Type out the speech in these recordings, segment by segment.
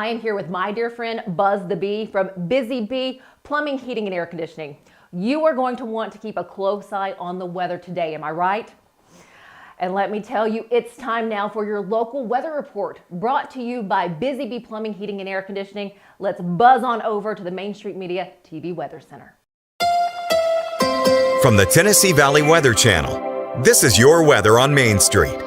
I am here with my dear friend Buzz the Bee from Busy Bee Plumbing, Heating, and Air Conditioning. You are going to want to keep a close eye on the weather today, am I right? And let me tell you, it's time now for your local weather report, brought to you by Busy Bee Plumbing, Heating, and Air Conditioning. Let's buzz on over to the Main Street Media TV Weather Center. From the Tennessee Valley Weather Channel, this is your weather on Main Street.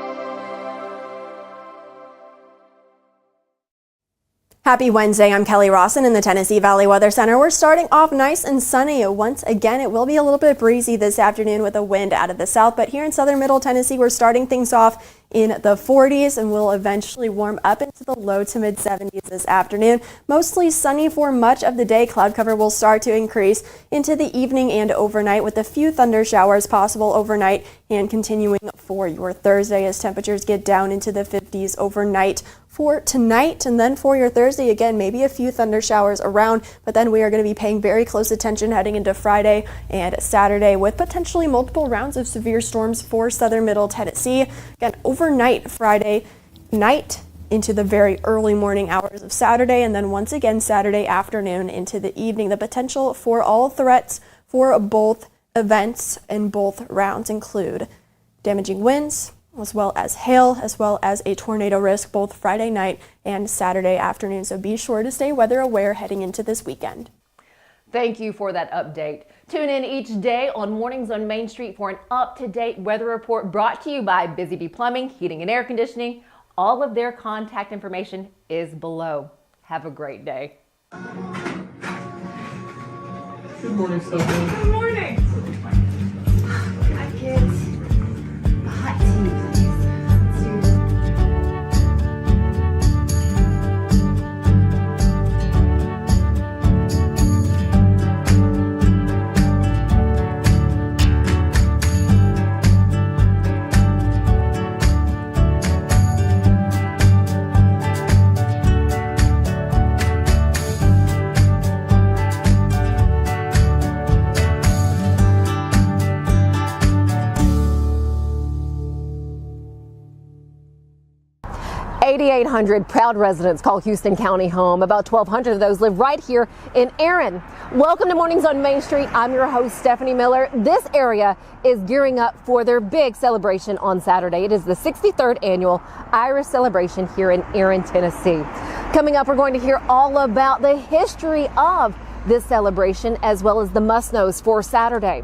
Happy Wednesday, I'm Kelly Rawson in the Tennessee Valley Weather Center. We're starting off nice and sunny. Once again, it will be a little bit breezy this afternoon with a wind out of the south, but here in southern middle Tennessee, we're starting things off in the 40s and will eventually warm up into the low to mid 70s this afternoon. Mostly sunny for much of the day. Cloud cover will start to increase into the evening and overnight with a few thunder showers possible overnight and continuing for your Thursday as temperatures get down into the 50s overnight for tonight. And then for your Thursday, again, maybe a few thunder showers around, but then we are going to be paying very close attention heading into Friday and Saturday with potentially multiple rounds of severe storms for southern middle Tennessee. Again, overnight Friday night into the very early morning hours of Saturday, and then once again Saturday afternoon into the evening. The potential for all threats for both events and both rounds include damaging winds, as well as hail, as well as a tornado risk both Friday night and Saturday afternoon. So be sure to stay weather aware heading into this weekend. Thank you for that update. Tune in each day on Mornings on Main Street for an up-to-date weather report brought to you by Busy Bee Plumbing, Heating, and Air Conditioning. All of their contact information is below. Have a great day. Good morning, Stefanie. Good morning. Hi, kids. A hot tea, please. $8,800 proud residents call Houston County home. About 1,200 of those live right here in Erin. Welcome to Mornings on Main Street. I'm your host, Stefanie Miller. This area is gearing up for their big celebration on Saturday. It is the 63rd annual Irish celebration here in Erin, Tennessee. Coming up, we're going to hear all about the history of this celebration as well as the must-knows for Saturday.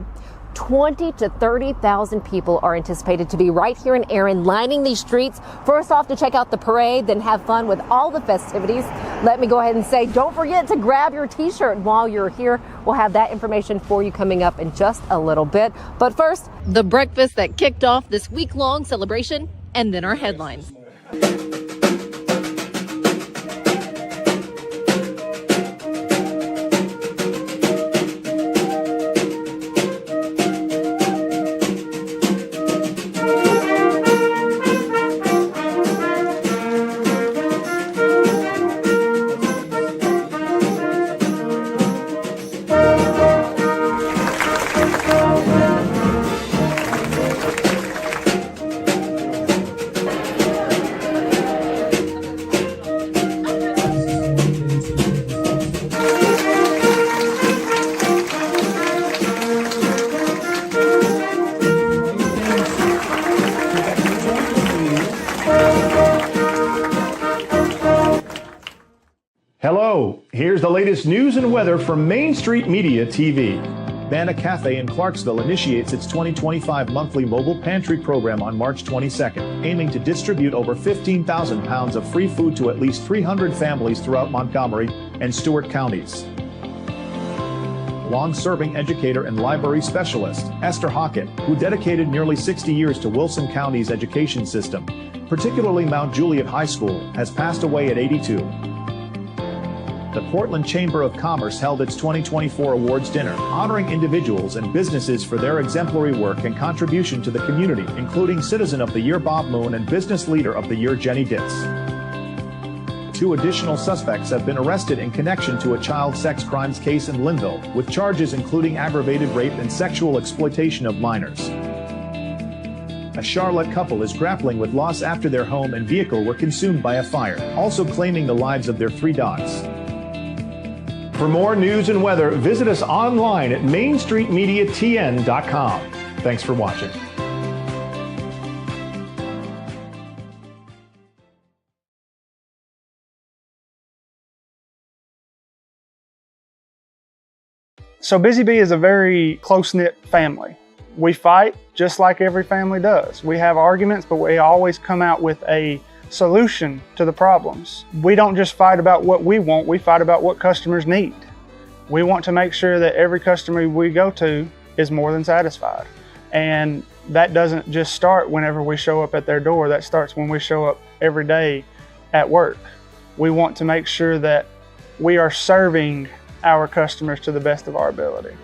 20 to 30,000 people are anticipated to be right here in Erin lining these streets. First off, to check out the parade, then have fun with all the festivities. Let me go ahead and say, don't forget to grab your t-shirt while you're here. We'll have that information for you coming up in just a little bit. But first, the breakfast that kicked off this week-long celebration, and then our headlines. Hello, here's the latest news and weather from Main Street Media TV. Banna Cafe in Clarksville initiates its 2025 monthly mobile pantry program on March 22nd, aiming to distribute over 15,000 pounds of free food to at least 300 families throughout Montgomery and Stewart counties. Long-serving educator and library specialist, Esther Hockett, who dedicated nearly 60 years to Wilson County's education system, particularly Mount Juliet High School, has passed away at 82. The Portland Chamber of Commerce held its 2024 awards dinner, honoring individuals and businesses for their exemplary work and contribution to the community, including Citizen of the Year Bob Moon and Business Leader of the Year Jenny Ditz. 2 additional suspects have been arrested in connection to a child sex crimes case in Linville, with charges including aggravated rape and sexual exploitation of minors. A Charlotte couple is grappling with loss after their home and vehicle were consumed by a fire, also claiming the lives of their 3 dogs. For more news and weather, visit us online at mainstreetmediatn.com. Thanks for watching. So Busy Bee is a very close-knit family. We fight just like every family does. We have arguments, but we always come out with a solution to the problems. We don't just fight about what we want, we fight about what customers need. We want to make sure that every customer we go to is more than satisfied. And that doesn't just start whenever we show up at their door, that starts when we show up every day at work. We want to make sure that we are serving our customers to the best of our ability.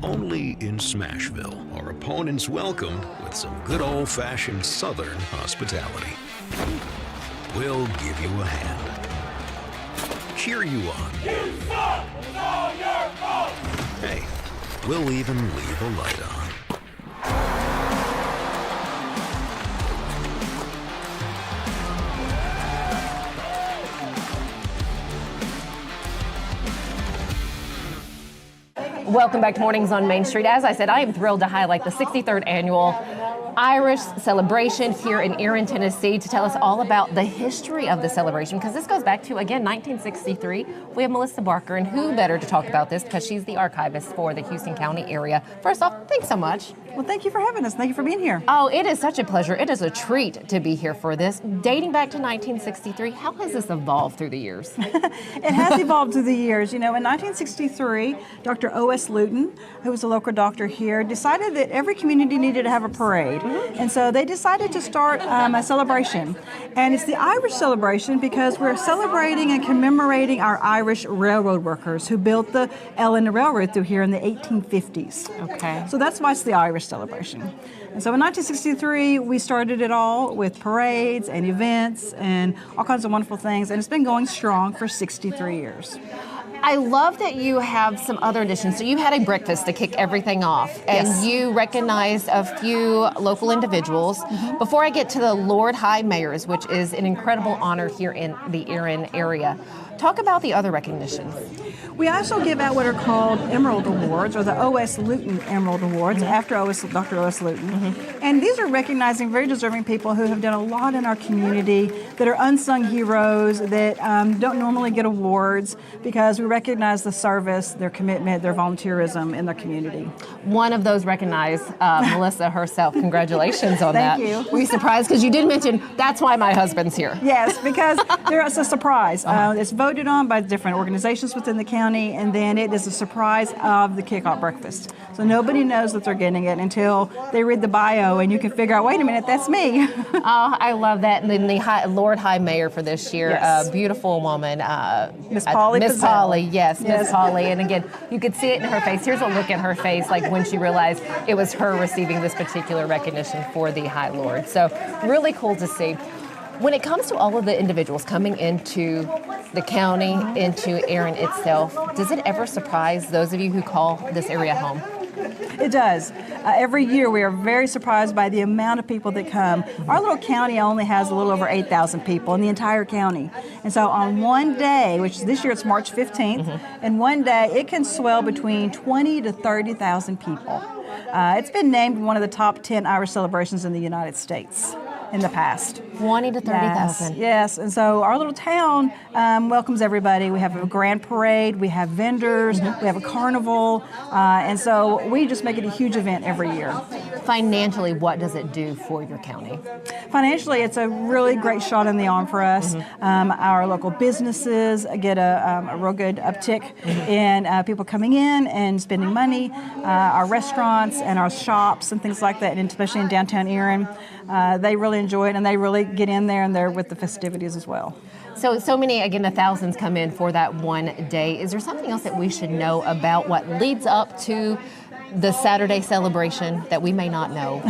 Only in Smashville are opponents welcomed with some good old-fashioned Southern hospitality. We'll give you a hand, cheer you on. You suck! It's all your fault! Hey, we'll even leave a light on. Welcome back to Mornings on Main Street. As I said, I am thrilled to highlight the 63rd annual Irish celebration here in Erin, Tennessee, to tell us all about the history of the celebration, because this goes back to, again, 1963. We have Melissa Barker, and who better to talk about this because she's the archivist for the Houston County area. First off, thanks so much. Well, thank you for having us. Thank you for being here. Oh, it is such a pleasure. It is a treat to be here for this. Dating back to 1963, how has this evolved through the years? It has evolved through the years. You know, in 1963, Dr. O.S. Luton, who was a local doctor here, decided that every community needed to have a parade. And so they decided to start a celebration. And it's the Irish celebration because we're celebrating and commemorating our Irish railroad workers who built the Ellen Railroad through here in the 1850s. Okay. So that's why it's the Irish celebration. And so in 1963, we started it all with parades and events and all kinds of wonderful things. And it's been going strong for 63 years. I love that you have some other additions. So you had a breakfast to kick everything off, and Yes. you recognized a few local individuals. Mm-hmm. Before I get to the Lord High Mayors, which is an incredible honor here in the Erin area, talk about the other recognitions. We also give out what are called Emerald Awards, or the O.S. Luton Emerald Awards, after Dr. O.S. Luton. And these are recognizing very deserving people who have done a lot in our community, that are unsung heroes, that don't normally get awards, because we recognize the service, their commitment, their volunteerism in their community. One of those recognized, Melissa herself. Congratulations on that. Thank you. Were you surprised? Because you did mention that's why my husband's here. Yes, because it's a surprise. It's voted on by different organizations within the county, and then it is a surprise of the kickoff breakfast. So nobody knows that they're getting it until they read the bio, and you can figure out, wait a minute, that's me. Oh, I love that. And then the Lord High Mayor for this year, Yes. a beautiful woman. Miss Polly Miss Pizzell. Polly, yes, Miss Yes. Polly. And again, you could see it in her face. Here's a look at her face, like when she realized it was her receiving this particular recognition for the High Lord. So really cool to see. When it comes to all of the individuals coming into the county, into Erin itself, does it ever surprise those of you who call this area home? It does. Every year we are very surprised by the amount of people that come. Our little county only has a little over 8,000 people in the entire county. And so on one day, which this year it's March 15th, and one day it can swell between 20 to 30,000 people. It's been named one of the top 10 Irish celebrations in the United States in the past. 20 to 30,000. Yes, and so our little town welcomes everybody. We have a grand parade, we have vendors, we have a carnival, and so we just make it a huge event every year. Financially, what does it do for your county? Financially, it's a really great shot in the arm for us. Our local businesses get a real good uptick in people coming in and spending money. Our restaurants and our shops and things like that, and especially in downtown Erin, they really enjoy it, and they really get in there and they're with the festivities as well. So many, again, the thousands come in for that one day. Is there something else that we should know about what leads up to the Saturday celebration that we may not know?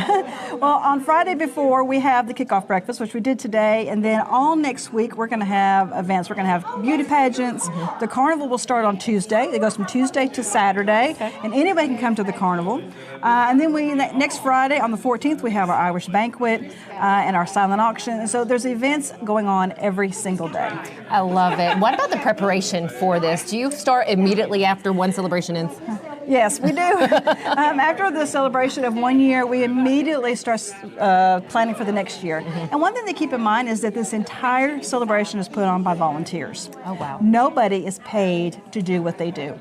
Well, on Friday before, we have the kickoff breakfast, which we did today, and then all next week we're going to have events. We're going to have beauty pageants. The carnival will start on Tuesday. It goes from Tuesday to Saturday, and anybody can come to the carnival. And then next Friday, on the 14th, we have our Irish banquet and our silent auction. And so there's events going on every single day. I love it. What about the preparation for this? Do you start immediately after one celebration ends? Yes, we do. After the celebration of 1 year, we immediately start planning for the next year. And one thing to keep in mind is that this entire celebration is put on by volunteers. Oh, wow. Nobody is paid to do what they do.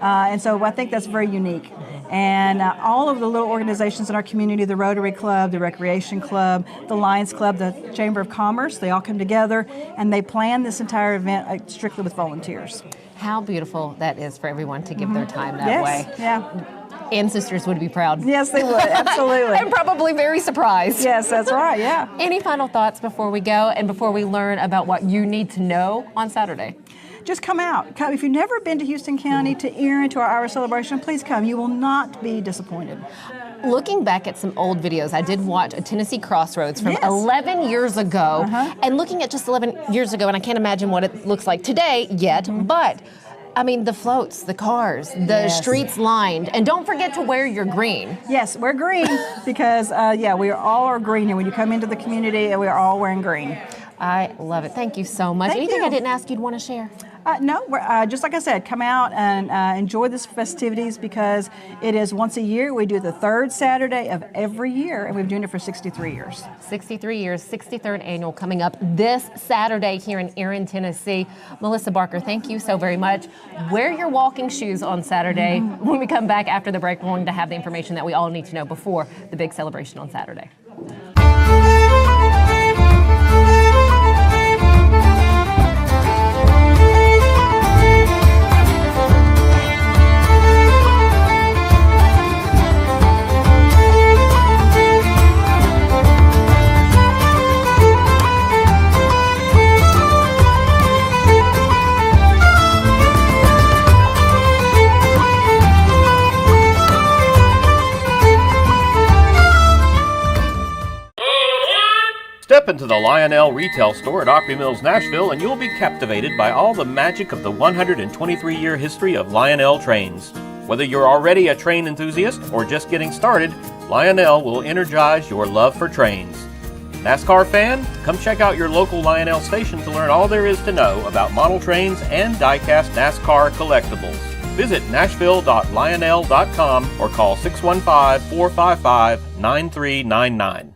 And so I think that's very unique. And all of the little organizations in our community, the Rotary Club, the Recreation Club, the Lions Club, the Chamber of Commerce, they all come together and they plan this entire event strictly with volunteers. How beautiful that is for everyone to give their time that way. Yeah. Ancestors would be proud. Yes, they would. Absolutely. And probably very surprised. Yes, that's right. Yeah. Any final thoughts before we go and before we learn about what you need to know on Saturday? Just come out. If you've never been to Houston County, to Erin, to our Irish celebration, please come. You will not be disappointed. Looking back at some old videos, I did watch a Tennessee Crossroads from Yes. 11 years ago. And looking at just 11 years ago, and I can't imagine what it looks like today yet, but I mean, the floats, the cars, the streets lined, and don't forget to wear your green. Yes, we're green because, we all are green here. When you come into the community, we are all wearing green. I love it. Thank you so much. Thank Anything you. I didn't ask you'd want to share? No, we're, just like I said, come out and enjoy this festivities because it is once a year. We do the third Saturday of every year, and we've been doing it for 63 years. 63 years, 63rd annual coming up this Saturday here in Erin, Tennessee. Melissa Barker, thank you so very much. Wear your walking shoes on Saturday. When we come back after the break, we're going to have the information that we all need to know before the big celebration on Saturday. Step into the Lionel retail store at Opry Mills, Nashville, and you'll be captivated by all the magic of the 123-year history of Lionel trains. Whether you're already a train enthusiast or just getting started, Lionel will energize your love for trains. NASCAR fan? Come check out your local Lionel station to learn all there is to know about model trains and die-cast NASCAR collectibles. Visit nashville.lionel.com or call 615-455-9399.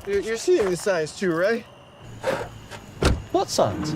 You're seeing the signs too, right? What signs?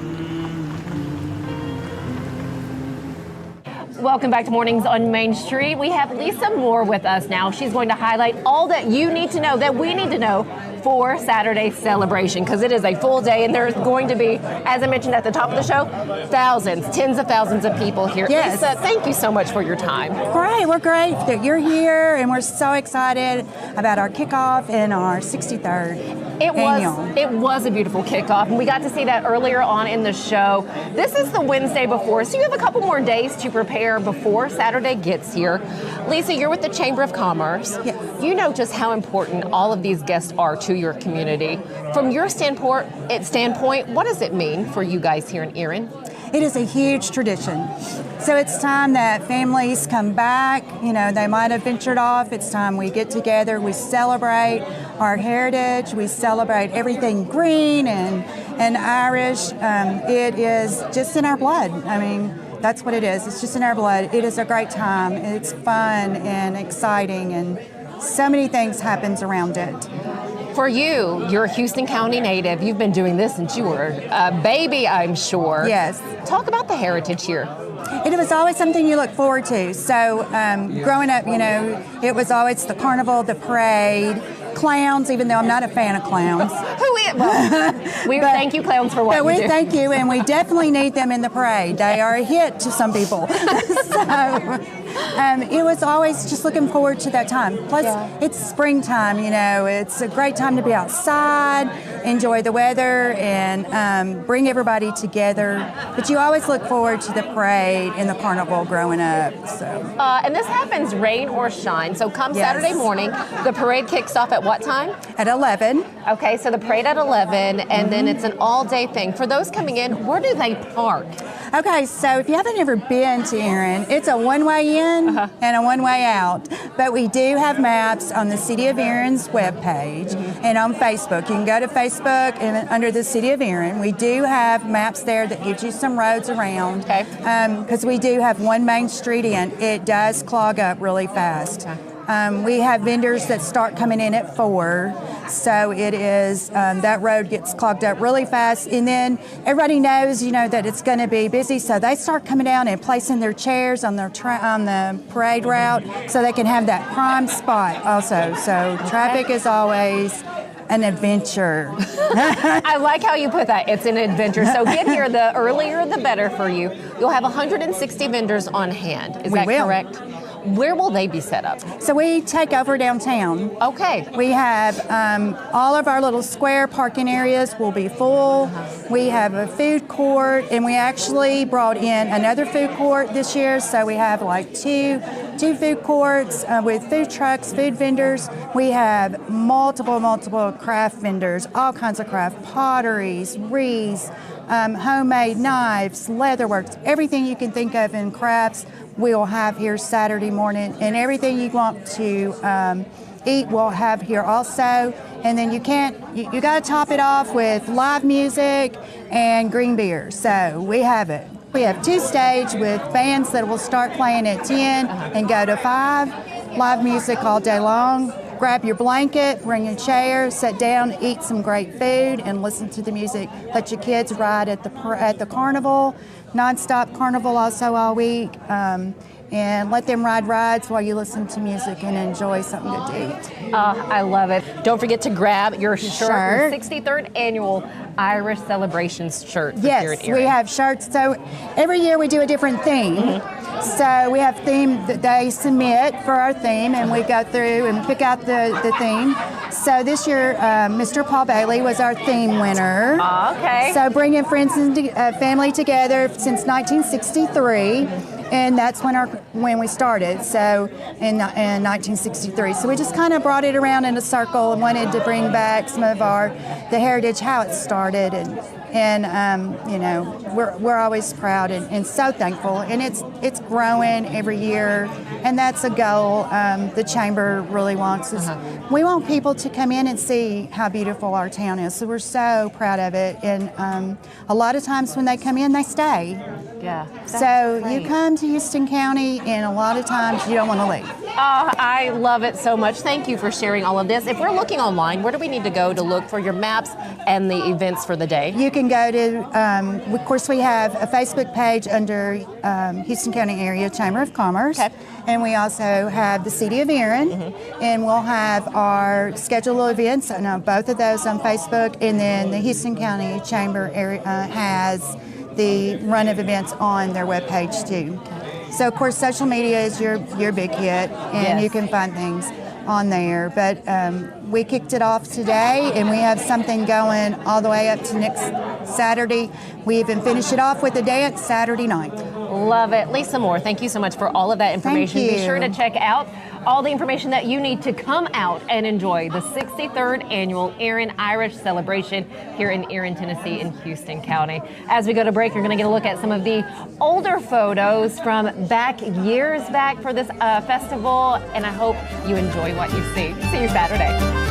Welcome back to Mornings on Main Street. We have Lisa Moore with us now. She's going to highlight all that you need to know, that we need to know for Saturday's celebration, because it is a full day and there's going to be, as I mentioned at the top of the show, thousands, tens of thousands of people here. Yes. Lisa, thank you so much for your time. Great, we're great that you're here, and we're so excited about our kickoff and our 63rd annual. It was a beautiful kickoff, and we got to see that earlier on in the show. This is the Wednesday before, so you have a couple more days to prepare before Saturday gets here. Lisa, you're with the Chamber of Commerce. Yes. You know just how important all of these guests are to your community. From your standpoint, what does it mean for you guys here in Erin? It is a huge tradition. So it's time that families come back. You know, they might have ventured off. It's time we get together. We celebrate our heritage. We celebrate everything green and Irish. It is just in our blood. I mean, that's what it is. It's just in our blood. It is a great time. It's fun and exciting, and so many things happens around it. For you, you're a Houston County native. You've been doing this since you were a baby, I'm sure. Yes. Talk about the heritage here. It was always something you look forward to. So growing up, you know, it was always the carnival, the parade, clowns, even though I'm not a fan of clowns. We thank you, clowns, for what but you do. Thank you, and we definitely need them in the parade. They are a hit to some people. So it was always just looking forward to that time. Plus, it's springtime, you know, it's a great time to be outside, enjoy the weather, and bring everybody together. But you always look forward to the parade and the carnival growing up. So. And this happens rain or shine. So come Saturday morning, the parade kicks off at what time? At 11. Okay, so the parade at 11, and then it's an all-day thing. For those coming in, where do they park? Okay, so if you haven't ever been to Erin, it's a one-way in and a one-way out. But we do have maps on the City of Erin's webpage and on Facebook. You can go to Facebook and under the City of Erin. We do have maps there that gives you some roads around. Okay. Because we do have one main street in. It does clog up really fast. We have vendors that start coming in at 4, so it is that road gets clogged up really fast, and then everybody knows, you know, that it's going to be busy, so they start coming down and placing their chairs on their on the parade route, so they can have that prime spot also. So traffic is always an adventure. I like how you put that. It's an adventure. So get here. The earlier, the better for you. You'll have 160 vendors on hand. Is that correct? Where will they be set up? So we take over downtown. Okay. We have all of our little square parking areas will be full. We have a food court, and we actually brought in another food court this year. So we have like two food courts with food trucks, food vendors. We have multiple craft vendors, all kinds of craft, potteries, wreaths, homemade knives, leatherworks, everything you can think of in crafts. We'll have here Saturday morning, and everything you want to eat we'll have here also. And then you got to top it off with live music and green beer. So we have it. We have 2 stages with bands that will start playing at 10 and go to 5. Live music all day long. Grab your blanket, bring a chair, sit down, eat some great food, and listen to the music. Let your kids ride at the carnival, nonstop carnival also all week, and let them ride rides while you listen to music and enjoy something good to eat. I love it. Don't forget to grab your shirt. Your 63rd annual Irish Celebrations shirt. Yes, we have shirts. So every year we do a different theme. So we have theme that they submit for our theme, and we go through and pick out the theme. So this year, Mr. Paul Bailey was our theme winner. Okay. So bringing friends and family together since 1963. And that's when we started, so in 1963. So we just kind of brought it around in a circle and wanted to bring back some of the heritage, how it started, and you know, we're always proud and so thankful, and it's growing every year, and that's a goal the chamber really wants is we want people to come in and see how beautiful our town is. So we're so proud of it, and a lot of times when they come in, they stay. Yeah. So great. You come to Houston County, and a lot of times you don't want to leave. I love it so much. Thank you for sharing all of this. If we're looking online, where do we need to go to look for your maps and the events for the day? You can go to, of course, we have a Facebook page under Houston County Area Chamber of Commerce. Okay. And we also have the City of Erin, and we'll have our scheduled events, both of those on Facebook, and then the Houston County Chamber area, has the run of events on their webpage too. So of course social media is your big hit, and you can find things on there. But we kicked it off today, and we have something going all the way up to next Saturday. We even finish it off with a dance Saturday night. Love it. Lisa Moore, thank you so much for all of that information. Thank you. Be sure to check out all the information that you need to come out and enjoy the 63rd annual Erin Irish Celebration here in Erin, Tennessee in Houston County. As we go to break, you're going to get a look at some of the older photos from years back for this festival, and I hope you enjoy what you see. See you Saturday.